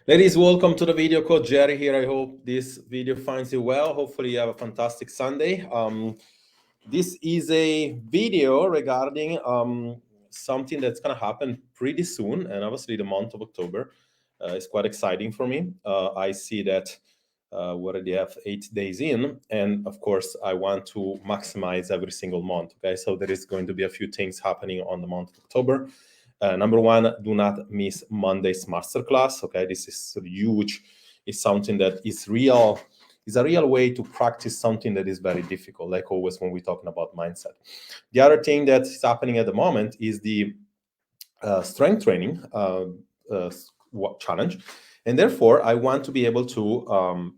Ladies, welcome to the video. Coach Jerry here. I hope this video finds you well. Hopefully you have a fantastic Sunday. This is a video regarding something that's going to happen pretty soon. And obviously the month of October is quite exciting for me. I see that we already have 8 days in. And of course, I want to maximize every single month. Okay, so there is going to be a few things happening on the month of October. Number one, do not miss Monday's masterclass. Okay, this is huge. It's something that is real. It's a real way to practice something that is very difficult, like always when we're talking about mindset. The other thing that is happening at the moment is the strength training challenge, and therefore I want to be able to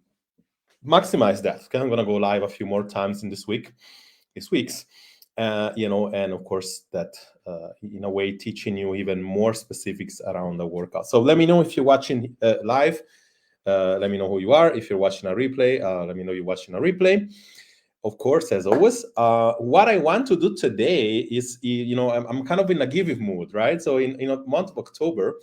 maximize that. Okay, I'm going to go live a few more times in these weeks. And of course that in a way teaching you even more specifics around the workout. So let me know if you're watching live. Let me know who you are. If you're watching a replay, let me know you're watching a replay. Of course, as always, what I want to do today is, I'm kind of in a give mood, right? So in the month of October,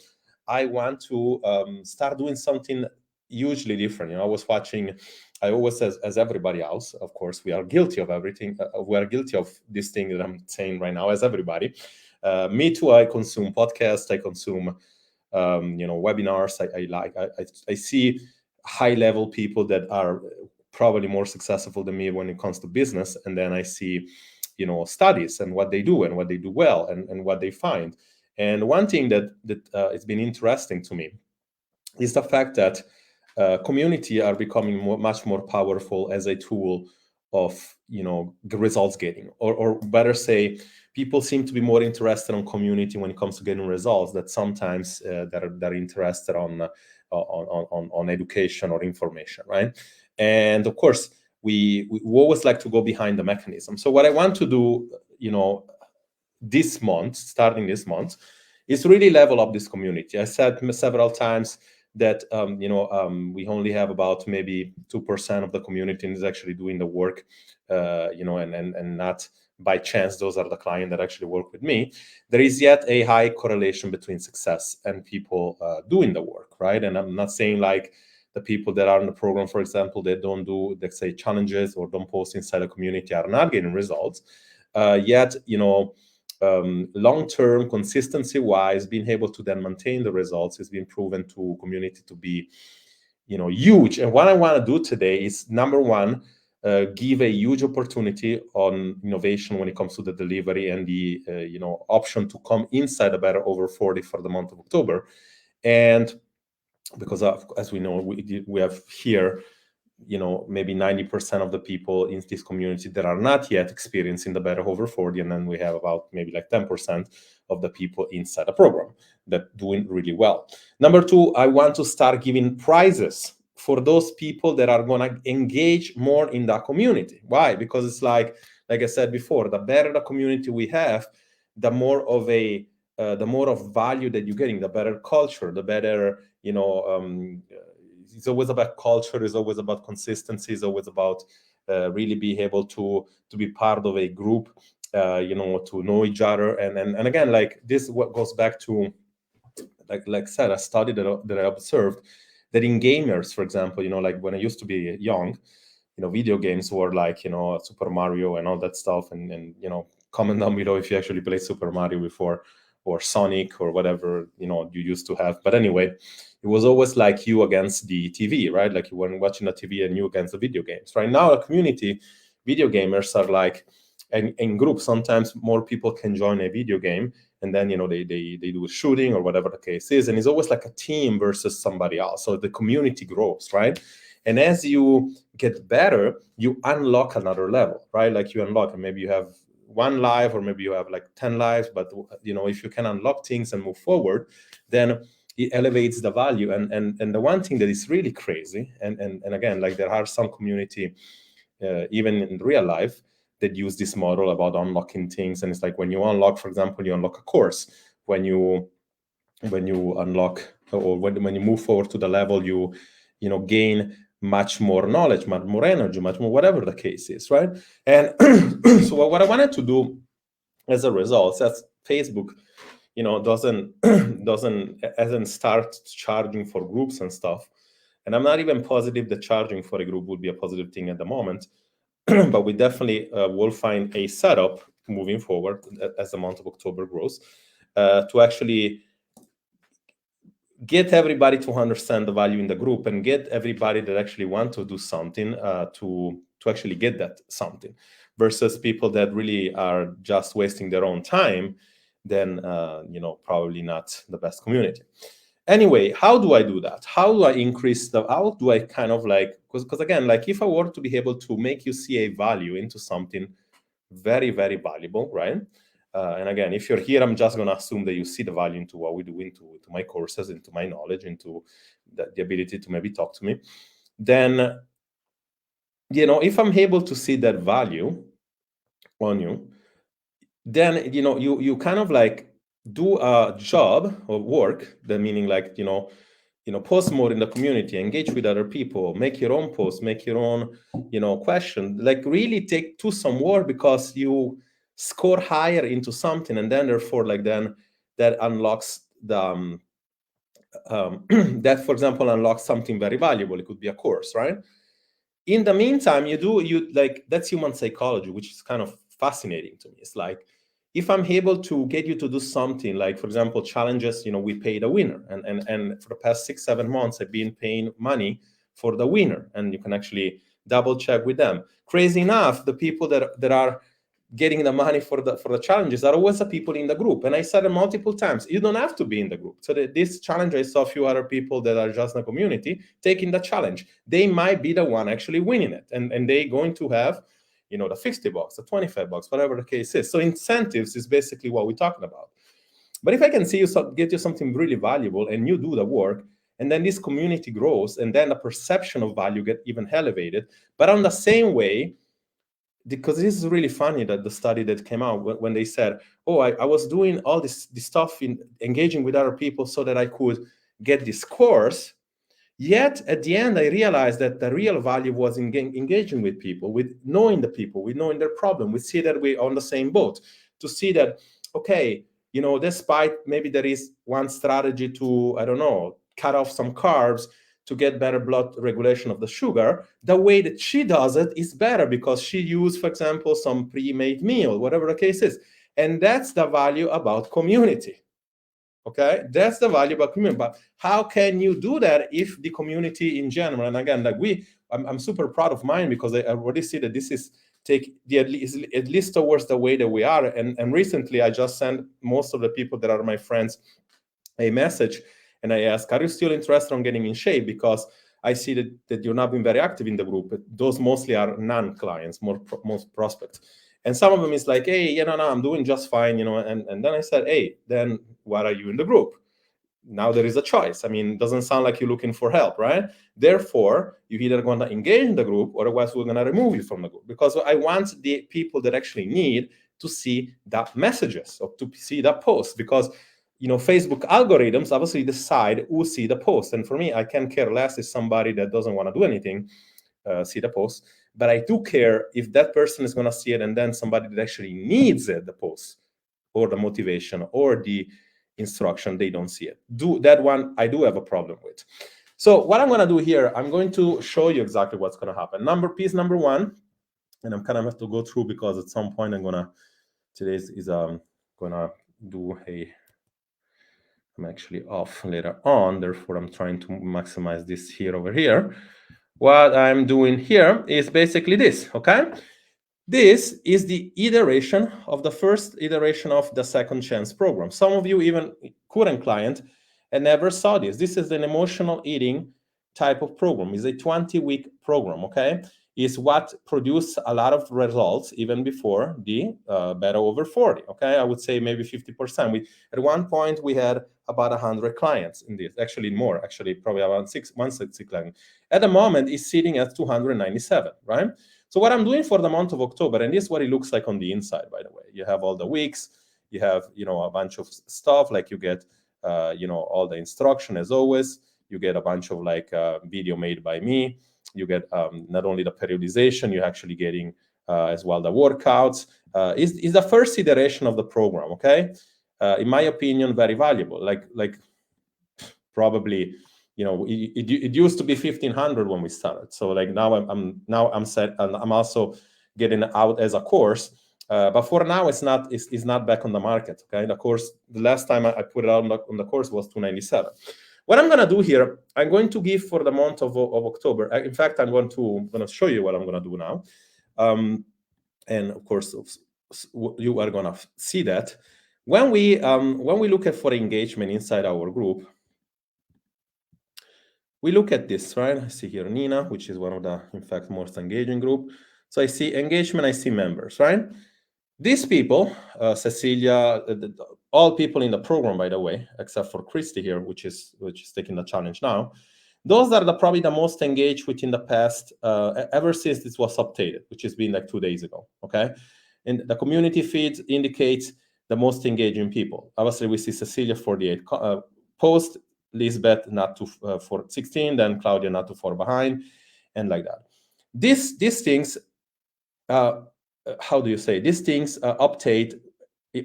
I want to start doing something hugely different. I was watching. I always says, as everybody else, of course, we are guilty of everything. We are guilty of this thing that I'm saying right now, as everybody. Me too. I consume podcasts. I consume, webinars. I see high-level people that are probably more successful than me when it comes to business, and then I see, studies and what they do and what they do well and what they find. And one thing that has been interesting to me is the fact that community are becoming much more powerful as a tool of results getting, or better say, people seem to be more interested in community when it comes to getting results that sometimes they're interested on education or information, right? And of course we always like to go behind the mechanism. So what I want to do this month, starting this month, is really level up this community. I said several times that we only have about maybe 2% of the community is actually doing the work, and not by chance those are the clients that actually work with me. There is yet a high correlation between success and people doing the work, right? And I'm not saying like the people that are in the program, for example, they don't do, let's say, challenges or don't post inside the community are not getting results. Yet, long-term consistency wise, being able to then maintain the results has been proven to community to be huge. And what I want to do today is, number one, give a huge opportunity on innovation when it comes to the delivery and the option to come inside a better over 40 for the month of October. And because as we know, we have here maybe 90% of the people in this community that are not yet experiencing the better over 40, and then we have about maybe like 10% of the people inside the program that doing really well. Number two, I want to start giving prizes for those people that are going to engage more in the community. Why? Because it's like I said before, the better the community we have, the more of value that you're getting, the better culture, the better it's always about culture, it's always about consistency, it's always about really being able to be part of a group, to know each other. And again, like this, what goes back to, like I said, a study that I observed, that in gamers, for example, like when I used to be young, video games were like, Super Mario and all that stuff. And comment down below if you actually played Super Mario before, or Sonic, or whatever, you used to have. But anyway, it was always like you against the TV, right? Like you were watching the TV and you against the video games. Right now, the community, video gamers are like, in groups, sometimes more people can join a video game, and then they do a shooting or whatever the case is, and it's always like a team versus somebody else. So the community grows, right? And as you get better, you unlock another level, right? Like you unlock, and maybe you have 1 life, or maybe you have like 10 lives, but if you can unlock things and move forward, then it elevates the value. And the one thing that is really crazy, and again, like there are some community even in real life that use this model about unlocking things. And it's like, when you unlock, for example, you unlock a course, when you unlock, or when you move forward to the level, you gain much more knowledge, much more energy, much more whatever the case is, right? And so what I wanted to do as a result, that's Facebook doesn't doesn't hasn't start charging for groups and stuff. And I'm not even positive that charging for a group would be a positive thing at the moment. But we definitely will find a setup moving forward as the month of October grows, to actually get everybody to understand the value in the group, and get everybody that actually want to do something, to actually get that something, versus people that really are just wasting their own time. Then probably not the best community. Anyway, how do I do that? How do I increase how do I kind of like, because again, like if I were to be able to make you see a value into something very, very valuable, right? And again, if you're here, I'm just going to assume that you see the value into what we do, into my courses, into my knowledge, into the ability to maybe talk to me. Then, if I'm able to see that value on you, then, you kind of like do a job or work, that meaning like, post more in the community, engage with other people, make your own posts, make your own, question, like really take to some work, because you score higher into something, and then therefore like then that unlocks the that, for example, unlocks something very valuable. It could be a course, right? In the meantime, you like, that's human psychology, which is kind of fascinating to me. It's like, if I'm able to get you to do something, like for example challenges, we paid a winner, and for the past 6-7 months I've been paying money for the winner, and you can actually double check with them. Crazy enough, the people that are getting the money for the challenges are always the people in the group. And I said it multiple times, you don't have to be in the group. So this challenge, I saw a few other people that are just in the community taking the challenge. They might be the one actually winning it, and they going to have the $50, the $25, whatever the case is. So incentives is basically what we're talking about. But if I can see you, get you something really valuable, and you do the work, and then this community grows, and then the perception of value get even elevated. But on the same way, because this is really funny, that the study that came out, when they said, oh, I was doing all this stuff in engaging with other people so that I could get this course. Yet at the end, I realized that the real value was in engaging with people, with knowing the people, with knowing their problem. We see that we're on the same boat, to see that, okay, despite maybe there is one strategy to, I don't know, cut off some carbs to get better blood regulation of the sugar, the way that she does it is better, because she used, for example, some pre-made meal, whatever the case is. And that's the value about community. Okay, that's the value about community. But how can you do that if the community in general, and again, like I'm super proud of mine, because I already see that this is take the at least towards the way that we are. And recently I just sent most of the people that are my friends a message, and I asked, are you still interested in getting in shape? Because I see that you're not being very active in the group. Those mostly are non-clients, most prospects. And some of them is like, hey, no, I'm doing just fine, and then I said, hey, then why are you in the group? Now there is a choice. I mean, it doesn't sound like you're looking for help, right? Therefore, you're either going to engage in the group, or otherwise we're going to remove you from the group, because I want the people that actually need to see that messages, or to see that post, because Facebook algorithms obviously decide who see the post. And for me, I can care less if somebody that doesn't want to do anything see the post, but I do care if that person is going to see it, and then somebody that actually needs it, the post or the motivation or the instruction, they don't see it. That one I do have a problem with. So what I'm going to do here, I'm going to show you exactly what's going to happen. Piece number one, and I'm kind of have to go through, because at some point today is gonna do I'm actually off later on, therefore I'm trying to maximize this here over here. What I'm doing here is basically this, okay? This is the iteration of the first iteration of the second chance program. Some of you, even current client, and never saw this. This is an emotional eating type of program. It's a 20-week program, okay? Is what produced a lot of results even before the Better Over 40, okay? I would say maybe 50%. At one point, we had about 100 clients in this. Actually, more. Actually, probably around 160 clients. At the moment, it's sitting at 297, right? So what I'm doing for the month of October, and this is what it looks like on the inside, by the way. You have all the weeks, you have, a bunch of stuff, like you get, all the instruction as always. You get a bunch of video made by me. You get not only the periodization, you're actually getting as well the workouts. Is the first iteration of the program, okay? in my opinion, very valuable. Like probably, it used to be 1,500 when we started. So like now I'm set, and I'm also getting out as a course. But for now, it's not back on the market. Okay, the course, the last time I put it out on the course was 297. What I'm gonna do here, I'm going to give for the month of October. In fact, I'm gonna show you what I'm gonna do now, and of course, you are gonna see that when we look at for engagement inside our group. We look at this, right? I see here Nina, which is one of the, in fact, most engaging group. So I see engagement, I see members, right? These people, Cecilia, all people in the program, by the way, except for Christy here, which is taking the challenge now. Those are probably the most engaged within the past, ever since this was updated, which has been like 2 days ago, okay? And the community feed indicates the most engaging people. Obviously, we see Cecilia 48 posts, Lisbeth not too for 16, then Claudia not too far behind, and like that. These things, how do you say? These things update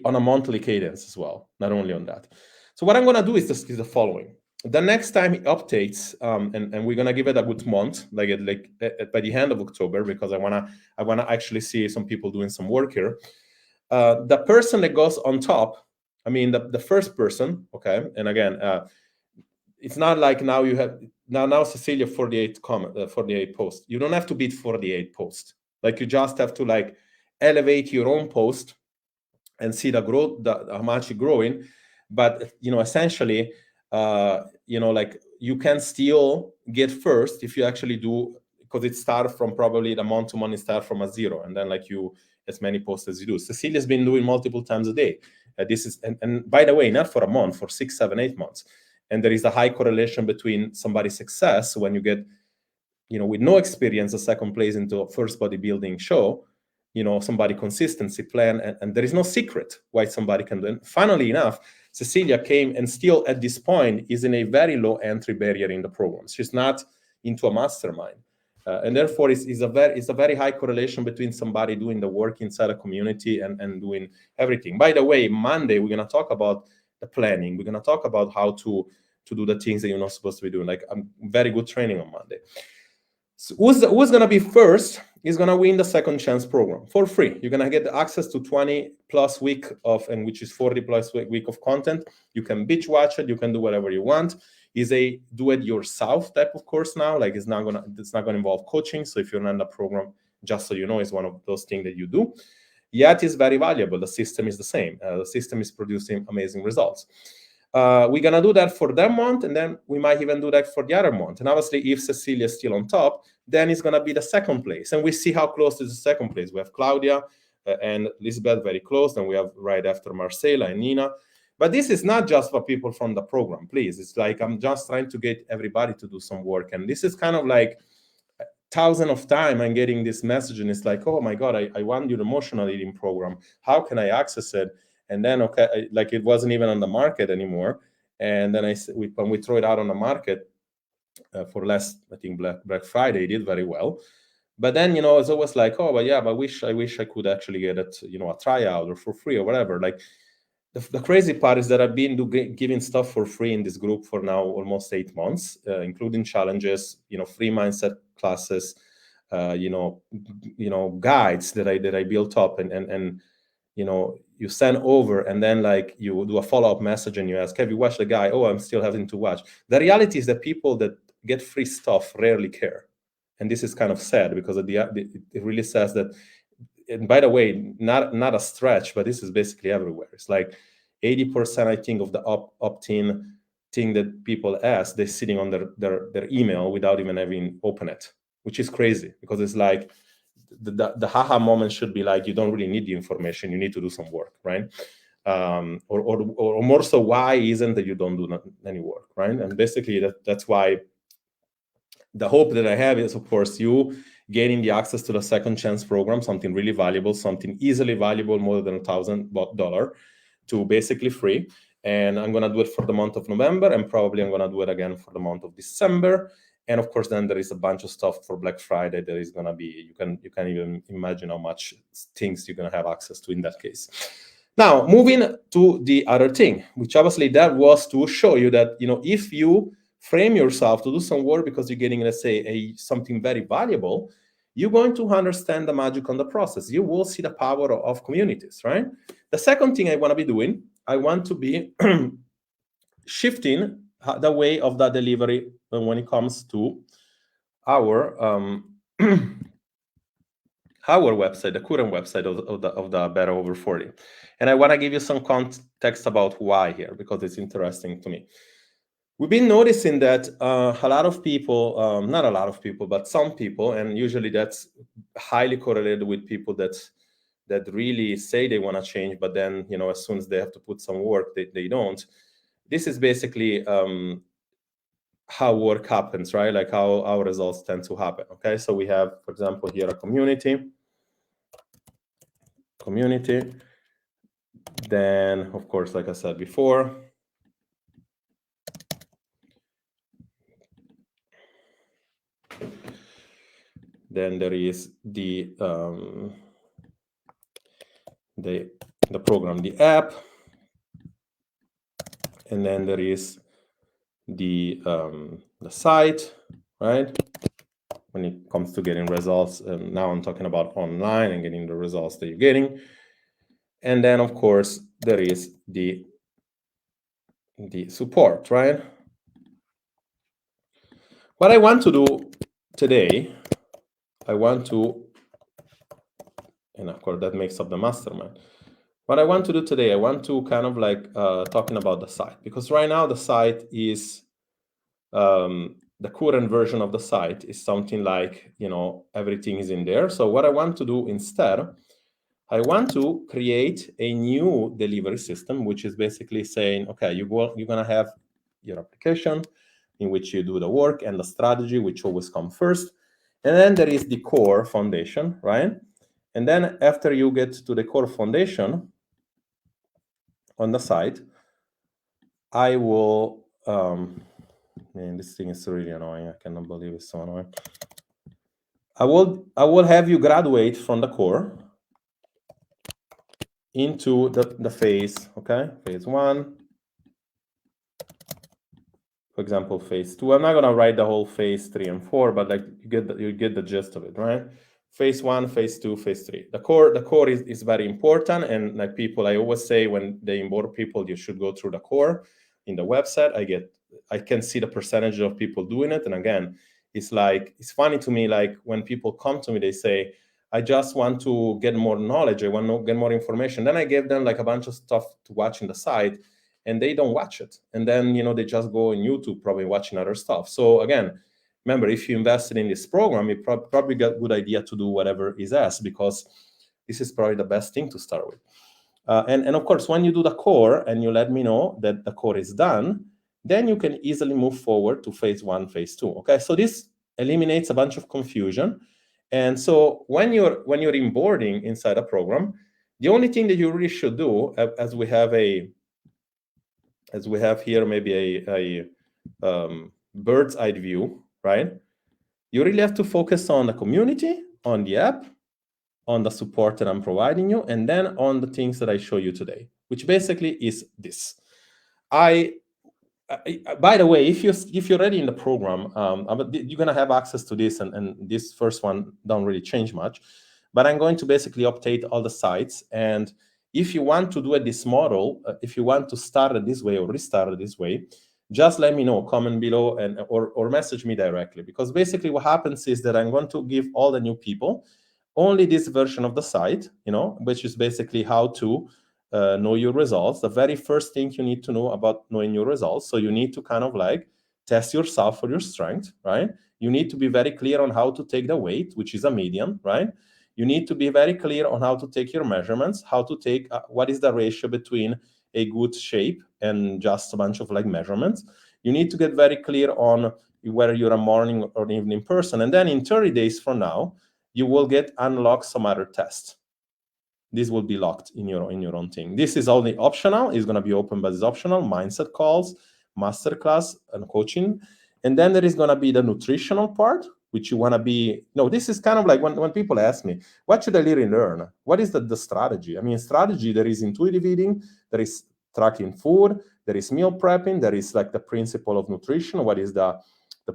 on a monthly cadence as well, not only on that. So what I'm gonna do is the following. The next time it updates, and we're gonna give it a good month, like by the end of October, because I wanna actually see some people doing some work here. The person that goes on top, I mean the first person, okay, and again, it's not like now you have now Cecilia 48 48 posts. You don't have to beat 48 posts. Like you just have to like elevate your own post and see the growth, how much you're growing. But essentially, like you can still get first if you actually do, because it starts from probably the month to month start from a zero, and then like you as many posts as you do. Cecilia's been doing multiple times a day. This is and by the way, not for a month, for 6, 7, 8 months. And there is a high correlation between somebody's success when you get, with no experience, a second place into a first bodybuilding show, somebody consistency plan, and there is no secret why somebody can do it. Funnily enough, Cecilia came and still at this point is in a very low entry barrier in the program. She's not into a mastermind. And therefore, it's a very high correlation between somebody doing the work inside a community and doing everything. By the way, Monday, we're going to talk about the planning. We're going to talk about how to do the things that you're not supposed to be doing. Like very good training on Monday. So who's going to be first is going to win the second chance program for free. You're going to get access to 20 plus week of, and which is 40 plus week of content. You can binge watch it. You can do whatever you want. Is a do it yourself type of course now. Like it's not gonna involve coaching. So if you're not in the program, just so you know, it's one of those things that you do. Yet is very valuable. The system is the same. The system is producing amazing results. We're gonna do that for that month, and then we might even do that for the other month. And obviously, if Cecilia is still on top, then it's gonna be the second place. And we see how close is the second place. We have Claudia and Lisbeth very close, and we have right after Marcela and Nina. But this is not just for people from the program, please. It's like I'm just trying to get everybody to do some work. And this is kind of like thousands of times I'm getting this message, and it's like, oh my God, I want your emotional eating program. How can I access it? And then, okay, like it wasn't even on the market anymore. And then when we throw it out on the market for last, I think Black Friday, it did very well. But then, it's always like, oh, but yeah, but I wish I could actually get it, a tryout or for free or whatever. Like the crazy part is that I've been giving stuff for free in this group for now almost 8 months, including challenges, free mindset classes, guides that I built up and you send over, and then like you do a follow-up message and you ask, have you watched the guy? Oh, I'm still having to watch. The reality is that people that get free stuff rarely care. And this is kind of sad because it really says that, and by the way, not a stretch, but this is basically everywhere. It's like 80%, I think, of the opt-in thing that people ask, they're sitting on their email without even having open it, which is crazy because it's like the haha moment should be like, you don't really need the information, you need to do some work, right? Or more so, why isn't that you don't do any work, right? And basically that's why the hope that I have is, of course, you getting the access to the second chance program, something really valuable, something easily valuable, more than $1,000 to basically free. And I'm going to do it for the month of November, and probably I'm going to do it again for the month of December. And of course, then there is a bunch of stuff for Black Friday. There is going to be, you can even imagine how much things you're going to have access to in that case. Now, moving to the other thing, which obviously that was to show you that, if you frame yourself to do some work because you're getting, let's say, something very valuable, you're going to understand the magic on the process. You will see the power of communities, right? The second thing I want to be doing, I want to be shifting the way of that delivery when it comes to our our website, the current website of the Better Over 40. And I want to give you some context about why here, because it's interesting to me. We've been noticing that a lot of people, not a lot of people, but some people, and usually that's highly correlated with people that really say they want to change, but then, as soon as they have to put some work, they don't. This is basically how work happens, right? Like how our results tend to happen. Okay, so we have, for example, here a community. Then, of course, like I said before, then there is the program, the app, and then there is the site, right? When it comes to getting results, and now I'm talking about online and getting the results that you're getting. And then, of course, there is the support, right? What I want to do today, and of course that makes up the mastermind. What I want to do today, I want to kind of like talking about the site, because right now the site is the current version of the site is something like, everything is in there. So what I want to do instead, I want to create a new delivery system, which is basically saying, okay, you're going to have your application in which you do the work and the strategy, which always come first. And then there is the core foundation, right? And then after you get to the core foundation on the site, I will, man, this thing is really annoying. I cannot believe it's so annoying. I will have you graduate from the core into the phase, okay? Phase 1, for example, phase 2. I'm not gonna write the whole phase 3 and 4, but like you get the gist of it, right? Phase 1, phase 2, phase 3. The core is very important, and like people, I always say when they onboard people, you should go through the core in the website. I can see the percentage of people doing it, and again, it's funny to me, like when people come to me, they say, I just want to get more knowledge, I want to get more information. Then I give them like a bunch of stuff to watch in the site, and they don't watch it. And then, they just go on YouTube, probably watching other stuff. So again, remember, if you invested in this program, you probably got a good idea to do whatever is asked, because this is probably the best thing to start with. And of course, when you do the core and you let me know that the core is done, then you can easily move forward to phase 1, phase 2. Okay, so this eliminates a bunch of confusion. And so when you're onboarding inside a program, the only thing that you really should do, as we have here, maybe a bird's eye view, right? You really have to focus on the community, on the app, on the support that I'm providing you, and then on the things that I show you today, which basically is this. By the way, if you're already in the program, you're gonna have access to this, and this first one don't really change much, but I'm going to basically update all the sites. And if you want to do it this model, if you want to start it this way or restart it this way, just let me know, comment below, or message me directly, because basically what happens is that I'm going to give all the new people only this version of the site, which is basically how to know your results. The very first thing you need to know about knowing your results. So you need to kind of like test yourself for your strength, right? You need to be very clear on how to take the weight, which is a median, right? You need to be very clear on how to take your measurements, how to take what is the ratio between a good shape and just a bunch of like measurements. You need to get very clear on whether you're a morning or an evening person. And then in 30 days from now, you will get unlocked some other tests. This will be locked in your own thing. This is only optional. It's going to be open, but it's optional. Mindset calls, masterclass, and coaching. And then there is going to be the nutritional part, which you want to be. No, this is kind of like when people ask me, what should I really learn? What is the strategy? I mean, strategy, there is intuitive eating, there is tracking food, there is meal prepping, there is like the principle of nutrition, what is the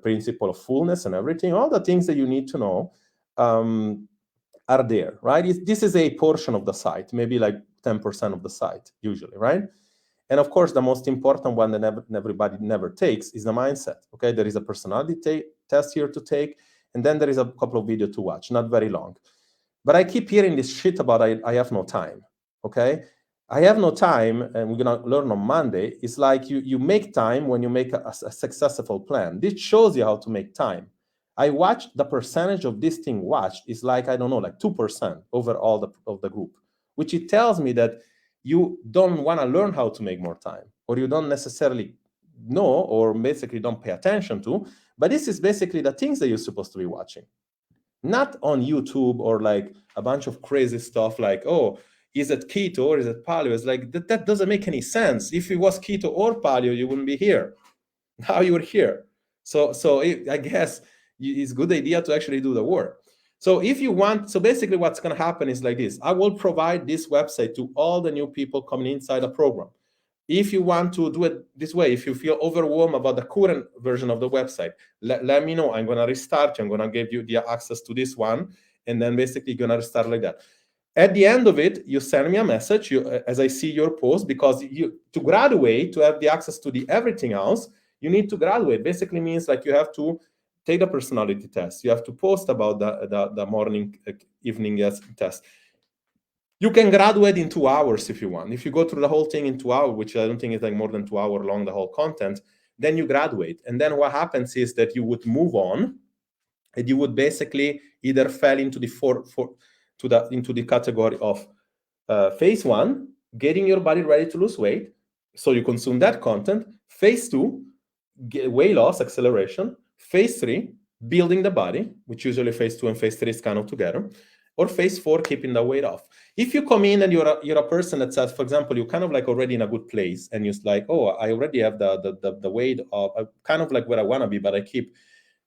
principle of fullness and everything, all the things that you need to know are there, right? This is a portion of the site, maybe like 10% of the site usually, right? And of course, the most important one that everybody never takes is the mindset. Okay, there is a personality test here to take, and then there is a couple of videos to watch, not very long. But I keep hearing this shit about I have no time. Okay, I have no time, and we're gonna learn on Monday. It's like you make time when you make a successful plan. This shows you how to make time. I watched the percentage of this thing watched is like, I don't know, like 2% over all of the group, which it tells me that you don't want to learn how to make more time, or you don't necessarily know, or basically don't pay attention to. But this is basically the things that you're supposed to be watching, not on YouTube or like a bunch of crazy stuff like, oh, is it keto or is it paleo? It's like that doesn't make any sense. If it was keto or paleo, you wouldn't be here. Now you're here. So I guess it's a good idea to actually do the work. So if you want, so basically what's going to happen is like this. I will provide this website to all the new people coming inside the program. If you want to do it this way, if you feel overwhelmed about the current version of the website, let me know. I'm going to restart you. I'm going to give you the access to this one. And then basically going to restart like that. At the end of it, you send me a message as I see your post, because to graduate, to have the access to the everything else, you need to graduate. Basically means like you have to take the personality test. You have to post about the morning, evening test. You can graduate in 2 hours if you want. If you go through the whole thing in 2 hours, which I don't think is like more than 2 hours long, the whole content, then you graduate. And then what happens is that you would move on, and you would basically either fall into into the category of phase one, getting your body ready to lose weight. So you consume that content. Phase two, weight loss, acceleration. Phase three, building the body, which usually phase two and phase three is kind of together. Or phase four, keeping the weight off. If you come in and you're a person that says, for example, you're kind of like already in a good place, and you're like, oh, I already have the weight of kind of like where I want to be, but I keep,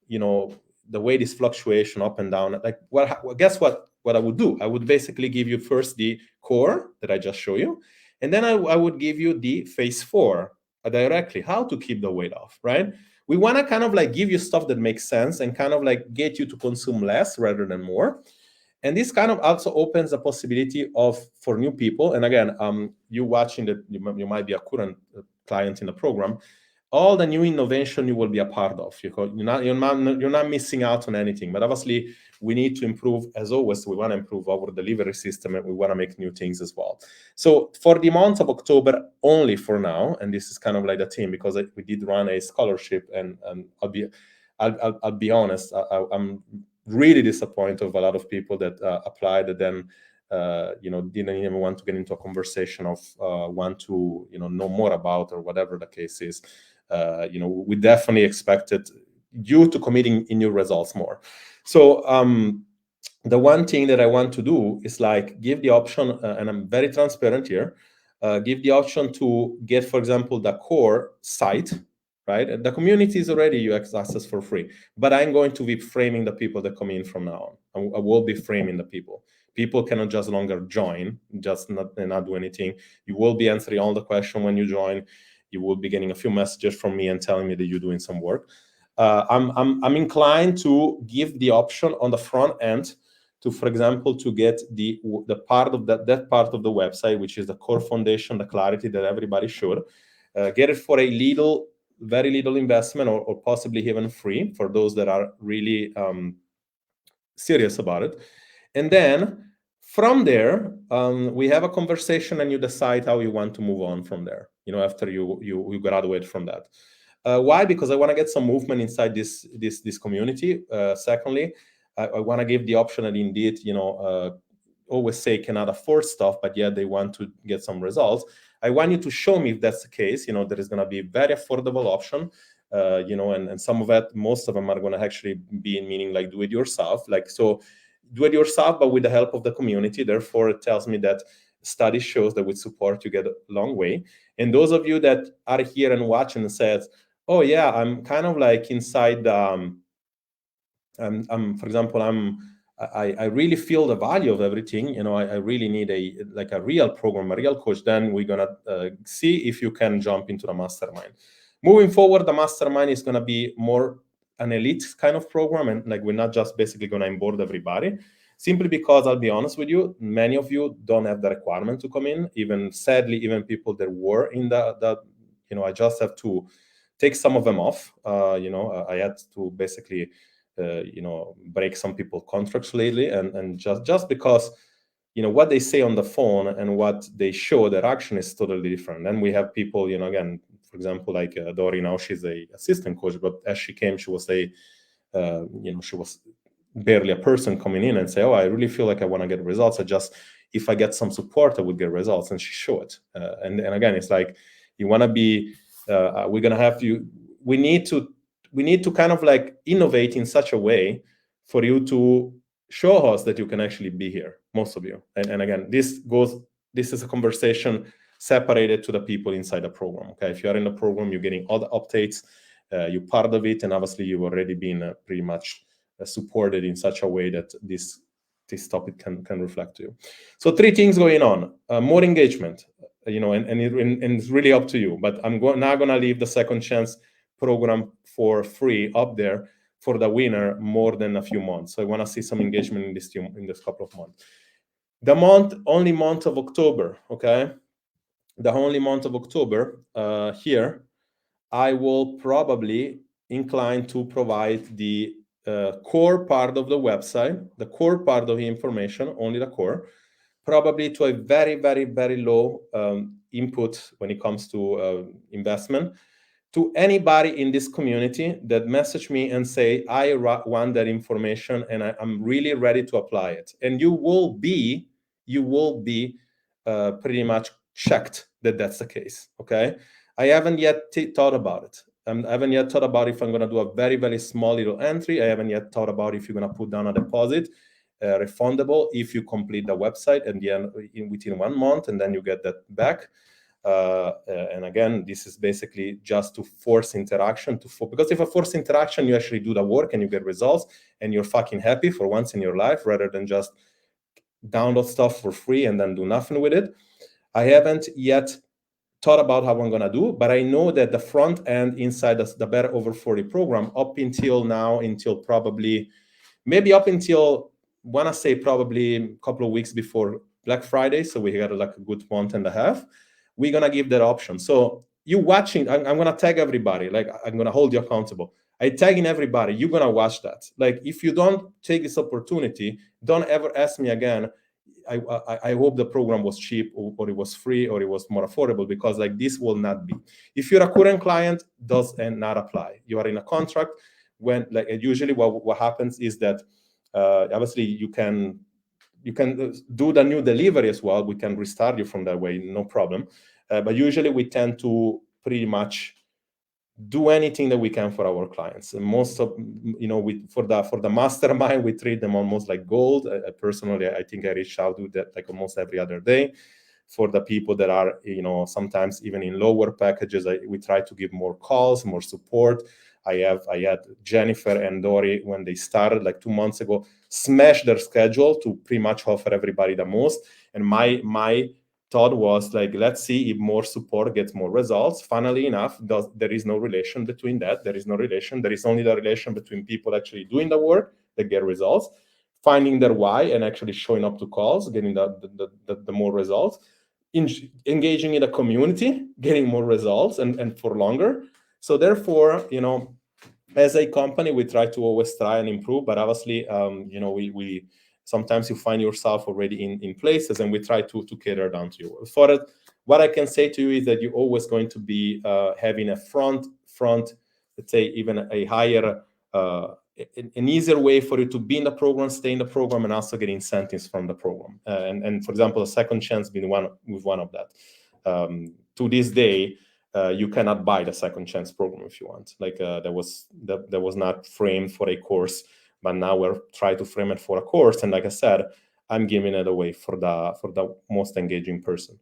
the weight is fluctuation up and down. Like, well, guess what I would do? I would basically give you first the core that I just show you, and then I would give you the phase four directly, how to keep the weight off, right? We want to kind of like give you stuff that makes sense and kind of like get you to consume less rather than more. And this kind of also opens the possibility for new people. And again, you watching that, you might be a current client in the program. All the new innovation you will be a part of. You're not missing out on anything. But obviously, we need to improve, as always. We want to improve our delivery system, and we want to make new things as well. So for the month of October only for now, and this is kind of like the theme, because we did run a scholarship, and I'll be honest, I'm really disappointed of a lot of people that applied and then didn't even want to get into a conversation of want to know more about, or whatever the case is. We definitely expected you to committing in your results more. So the one thing that I want to do is like give the option, and I'm very transparent here, give the option to get, for example, the core site, right? The community is already you access for free, but I'm going to be framing the people that come in from now on. I will be framing the people. People cannot just longer join, just not do anything. You will be answering all the questions when you join. You will be getting a few messages from me and telling me that you're doing some work. I'm inclined to give the option on the front end to, for example, to get the part of that part of the website, which is the core foundation, the clarity that everybody should get it for a very little investment, or possibly even free for those that are really serious about it. And then from there, we have a conversation, and you decide how you want to move on from there, after you graduate from that. Why? Because I want to get some movement inside this community. Secondly, I want to give the option that indeed, always say cannot afford stuff, but yet they want to get some results. I want you to show me if that's the case. There is going to be a very affordable option, and some of it, most of them are going to actually be meaning like do it yourself. Like, so do it yourself, but with the help of the community. Therefore, it tells me that study shows that with support, you get a long way. And those of you that are here and watching and says, oh yeah, I'm kind of like inside for example, I really feel the value of everything. I really need a real program, a real coach. Then we're gonna see if you can jump into the mastermind. Moving forward, the mastermind is gonna be more an elite kind of program, and like we're not just basically gonna onboard everybody. Simply because I'll be honest with you, many of you don't have the requirement to come in. Even sadly, even people that were in the I just have to take some of them off. I had to basically break some people contracts lately, and just because what they say on the phone and what they show, their action is totally different. And we have people, again, for example, like Dori now, she's a assistant coach, but as she came, she was she was barely a person coming in and say, oh, I really feel like I want to get results. If I get some support, I would get results. And she showed it. And again, it's like, you want to be, we're going to have you, we need to kind of like innovate in such a way for you to show us that you can actually be here, most of you. And again, this is a conversation separated to the people inside the program. Okay, if you are in the program, you're getting all the updates, you're part of it, and obviously you've already been pretty much supported in such a way that this topic can reflect to you. So 3 things going on: more engagement, and it's really up to you. But I'm now going to leave the Second Chance program for free up there for the winner more than a few months. So I want to see some engagement in this couple of months. The only month of October, okay? The only month of October here, I will probably incline to provide the core part of the website, the core part of the information, only the core, probably to a very, very, very low input when it comes to investment, to anybody in this community that message me and say, I want that information and I'm really ready to apply it. And you will be pretty much checked that that's the case, okay? I haven't yet thought about it. I haven't yet thought about if I'm going to do a very, very small little entry. I haven't yet thought about if you're going to put down a deposit, refundable, if you complete the website and within 1 month, and then you get that back. And again, this is basically just to force interaction, because if I force interaction, you actually do the work and you get results and you're fucking happy for once in your life, rather than just download stuff for free and then do nothing with it. I haven't yet thought about how I'm going to do, but I know that the front end inside the Better Over 40 program, up until now, until probably, maybe up until, want to say probably a couple of weeks before Black Friday, so we got like a good month and a half, we're going to give that option. So you watching, I'm going to tag everybody, like I'm going to hold you accountable. I tagging everybody, you're going to watch that. Like if you don't take this opportunity, don't ever ask me again, I hope the program was cheap or it was free or it was more affordable, because like this will not be. If you're a current client, does not apply. You are in a contract. When like usually what happens is that obviously you can do the new delivery as well. We can restart you from that way, no problem. But usually we tend to pretty much do anything that we can for our clients. And most of, for the mastermind, we treat them almost like gold. Personally, I think I reach out to that like almost every other day. For the people that are, sometimes even in lower packages, we try to give more calls, more support. I had Jennifer and Dori, when they started like 2 months ago, smash their schedule to pretty much offer everybody the most. And my thought was like, let's see if more support gets more results. Funnily enough, there is no relation between that. There is no relation. There is only the relation between people actually doing the work that get results, finding their why, and actually showing up to calls, getting the more results, engaging in the community, getting more results and for longer. So therefore, as a company, we try to always try and improve, but obviously, we sometimes you find yourself already in places, and we try to cater down to you. For it, what I can say to you is that you're always going to be having a front, let's say even a higher, an easier way for you to be in the program, stay in the program, and also get incentives from the program. And for example, a Second Chance being one of that. To this day, you cannot buy the Second Chance program if you want. Like that was not framed for a course, but now we're trying to frame it for a course. And like I said, I'm giving it away for the most engaging person.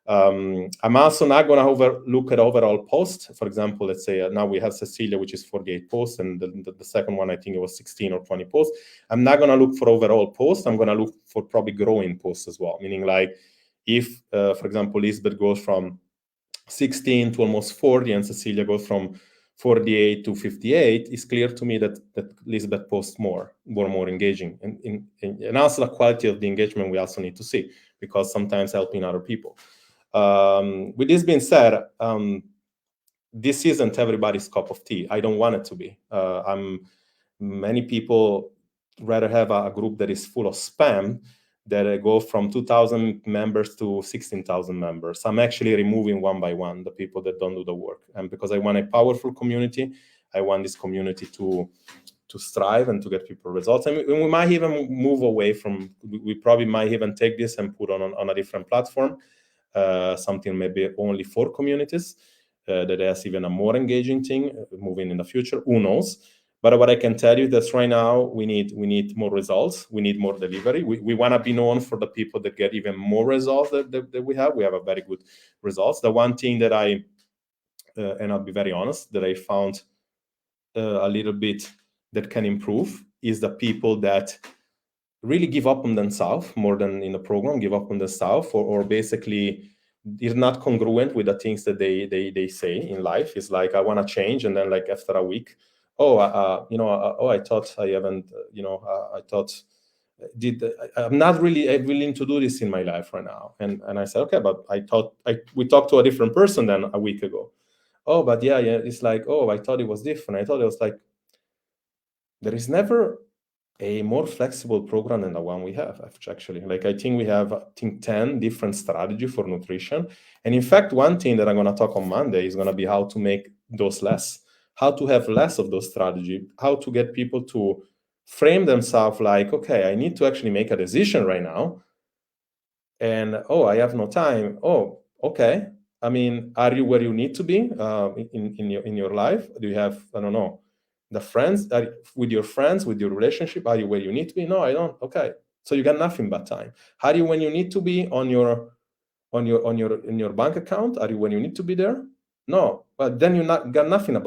I'm also not going to look at overall posts. For example, let's say now we have Cecilia, which is 48 posts, and the second one, I think it was 16 or 20 posts. I'm not going to look for overall posts. I'm going to look for probably growing posts as well, meaning like if, for example, Lisbeth goes from 16 to almost 40 and Cecilia goes from 48 to 58, it's clear to me that Lisbeth posts more engaging. And also the quality of the engagement we also need to see, because sometimes helping other people. With this being said, this isn't everybody's cup of tea. I don't want it to be. Many people rather have a group that is full of spam, that go from 2,000 members to 16,000 members. I'm actually removing one by one the people that don't do the work. And because I want a powerful community, I want this community to strive and to get people results. And we might even move away from, we probably might even take this and put on a different platform, something maybe only for communities, that has even a more engaging thing moving in the future. Who knows? But what I can tell you is right now we need more results. We need more delivery. We want to be known for the people that get even more results that we have. We have a very good results. The one thing that and I'll be very honest, that I found a little bit that can improve is the people that really give up on themselves more than in the program, give up on themselves, or basically is not congruent with the things that they say in life. It's like, I want to change, and then like after a week, I thought I haven't, I thought I'm not really willing to do this in my life right now. And I said, okay, but I thought we talked to a different person than a week ago. Oh, but yeah, it's like, oh, I thought it was different. I thought it was like, there is never a more flexible program than the one we have, actually. Like, I think we have, 10 different strategies for nutrition. And in fact, one thing that I'm going to talk on Monday is going to be how to make those less, how to have less of those strategies, how to get people to frame themselves like, okay, I need to actually make a decision right now. And, oh, I have no time. Oh, okay. I mean, are you where you need to be in your life? Do you have, I don't know, the friends, with your friends, with your relationship? Are you where you need to be? No, I don't. Okay, so you got nothing but time. Are you when you need to be in your bank account? Are you when you need to be there? No, but then you got nothing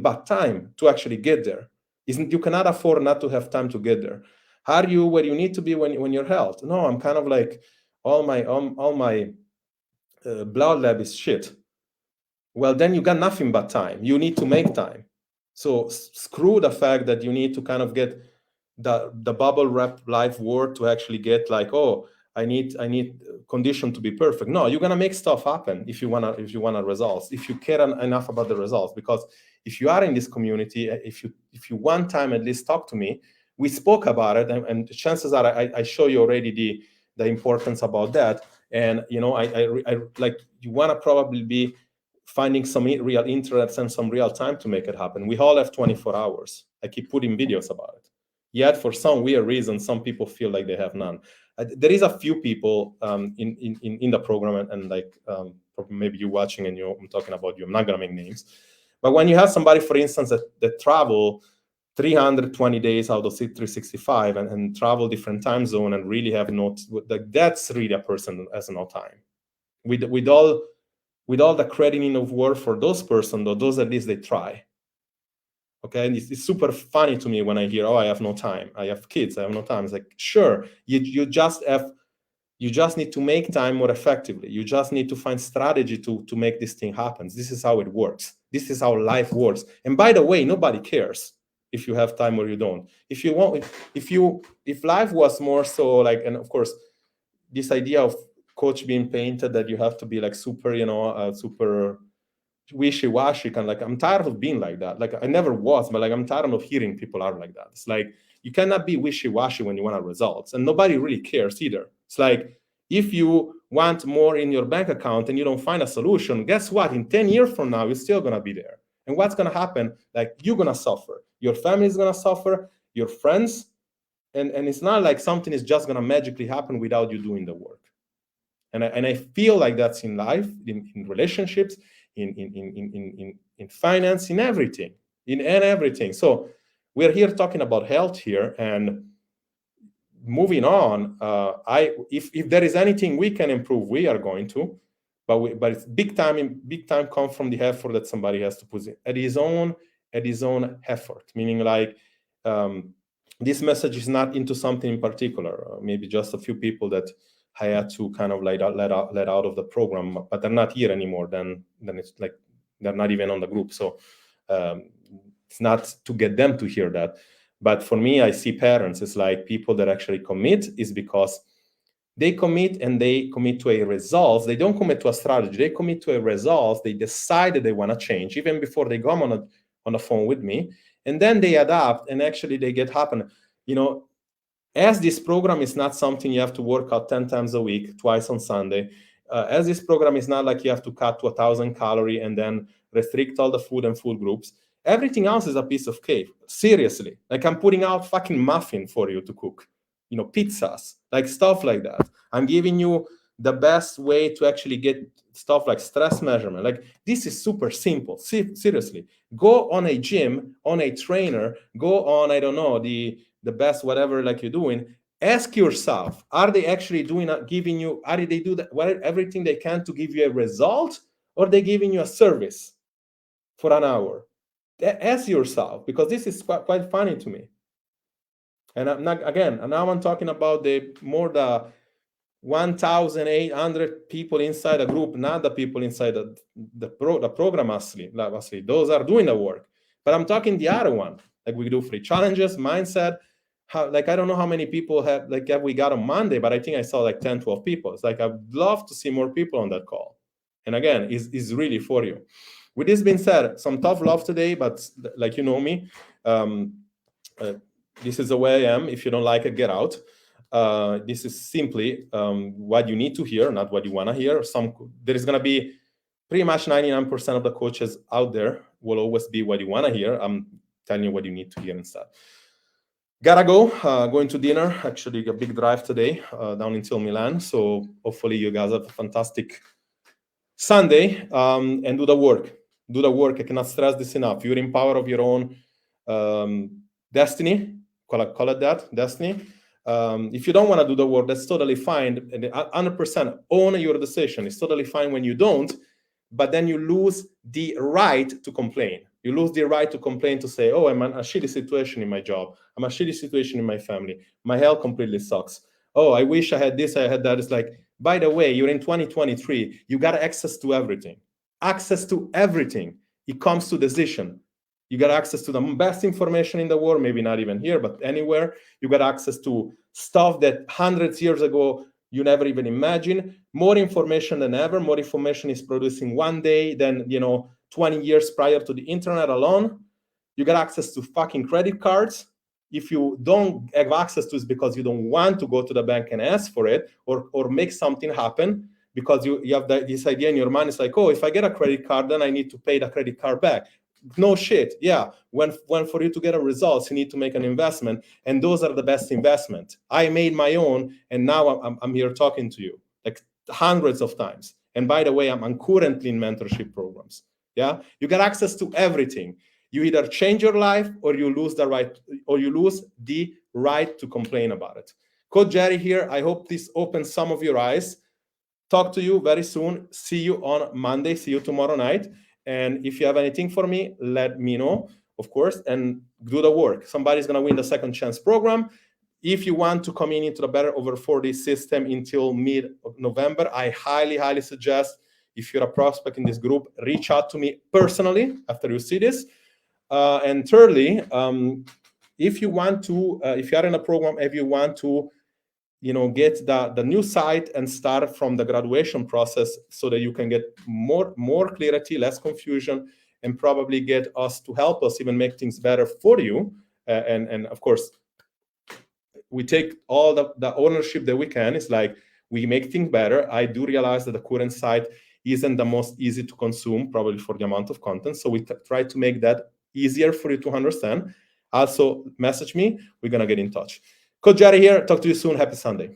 but time to actually get there. You cannot afford not to have time to get there. Are you where you need to be when you're health? No, I'm kind of like, all my blood lab is shit. Well, then you got nothing but time. You need to make time. So screw the fact that you need to kind of get the bubble wrap life word to actually get like, oh, I need condition to be perfect. No, you're gonna make stuff happen if you wanna results, if you care enough about the results. Because if you are in this community, if you one time at least talk to me, we spoke about it, and chances are I show you already the importance about that. And I like, you wanna probably be finding some real interest and some real time to make it happen. We all have 24 hours. I keep putting videos about it. Yet, for some weird reason, some people feel like they have none. There is a few people in the program, and like maybe you watching and I'm talking about you. I'm not gonna make names, but when you have somebody, for instance, that travel 320 days out of 365 and travel different time zone and really have like, that's really a person that has no time. With all the crediting of work for those person, though, those at least they try. Okay, and it's super funny to me when I hear, oh, I have no time, I have kids, I have no time. It's like, sure, you just need to make time more effectively. You just need to find strategy to make this thing happen. This is how it works. This is how life works. And by the way, nobody cares if you have time or you don't. If life was more so like, and of course, this idea of coach being painted that you have to be like super, super wishy-washy, kind of like, I'm tired of being like that. Like, I never was, but like, I'm tired of hearing people are like that. It's like, you cannot be wishy-washy when you want results, and nobody really cares either. It's like, if you want more in your bank account and you don't find a solution, guess what? In 10 years from now, you're still gonna be there. And what's gonna happen? Like, you're gonna suffer. Your family is gonna suffer, your friends, and it's not like something is just gonna magically happen without you doing the work. And I feel like that's in life, in relationships, in finance, in everything, in everything. So we're here talking about health here, and moving on. If there is anything we can improve, we are going to. but it's big time come from the effort that somebody has to put in at his own effort, meaning like, this message is not into something in particular, maybe just a few people that I had to kind of like let out of the program, but they're not here anymore. Then it's like they're not even on the group. So it's not to get them to hear that. But for me, I see parents, it's like people that actually commit is because they commit, and they commit to a result. They don't commit to a strategy. They commit to a result. They decide that they want to change even before they come on the phone with me, and then they adapt, and actually they get happen. You know, as this program is not something you have to work out 10 times a week, twice on Sunday. As this program is not like you have to cut to 1,000 calories and then restrict all the food and food groups. Everything else is a piece of cake. Seriously, like I'm putting out fucking muffin for you to cook, pizzas, like stuff like that. I'm giving you the best way to actually get stuff like stress measurement. Like this is super simple. Seriously, go on a gym, on a trainer, go on, I don't know, the best whatever like you're doing. Ask yourself, are they actually giving you, are they do that everything they can to give you a result, or are they giving you a service for an hour? Ask yourself, because this is quite funny to me. And I'm not, again, and now I'm talking about the 1,800 people inside a group, not the people inside the program actually. Those are doing the work. But I'm talking the other one. Like we do free challenges, mindset. I don't know how many people have we got on Monday, but I think I saw like 10, 12 people. It's like I'd love to see more people on that call. And again, is really for you. With this being said, some tough love today, but like me, this is the way I am. If you don't like it, get out. This is simply what you need to hear, not what you want to hear. There is going to be pretty much 99% of the coaches out there will always be what you want to hear. I'm telling you what you need to hear instead. Gotta go. Going to dinner. Actually, a big drive today down until Milan. So hopefully you guys have a fantastic Sunday and do the work. Do the work. I cannot stress this enough. You're in power of your own destiny. Call it that, destiny. If you don't want to do the work, that's totally fine. 100% own your decision. It's totally fine when you don't, but then you lose the right to complain. You lose the right to complain, to say, oh, I'm in a shitty situation in my job. I'm a shitty situation in my family. My health completely sucks. Oh, I wish I had this, I had that. It's like, by the way, you're in 2023. You got access to everything. Access to everything. It comes to decision. You got access to the best information in the world, maybe not even here, but anywhere. You got access to stuff that hundreds of years ago you never even imagined. More information than ever. More information is producing one day than 20 years prior to the internet alone. You got access to fucking credit cards. If you don't have access to it because you don't want to go to the bank and ask for it, or make something happen, because you have this idea in your mind, it's like, oh, if I get a credit card, then I need to pay the credit card back. No shit. Yeah. When for you to get a results, you need to make an investment, and those are the best investment. I made my own, and now I'm here talking to you like hundreds of times. And by the way, I'm currently in mentorship programs. Yeah. You get access to everything. You either change your life, or you lose the right to complain about it. Coach Jerry here. I hope this opens some of your eyes. Talk to you very soon. See you on Monday. See you tomorrow night. And if you have anything for me, let me know, of course, and do the work. Somebody's going to win the Second Chance program. If you want to come into the Better Over 40 system until mid-November, I highly, highly suggest, if you're a prospect in this group, reach out to me personally after you see this. And thirdly, if you want to, if you are in a program, if you want to, get the new site and start from the graduation process, so that you can get more clarity, less confusion, and probably get us to help us even make things better for you. And of course, we take all the ownership that we can. It's like we make things better. I do realize that the current site isn't the most easy to consume, probably for the amount of content. So we try to make that easier for you to understand. Also, message me. We're going to get in touch. Coach Jerry here. Talk to you soon. Happy Sunday.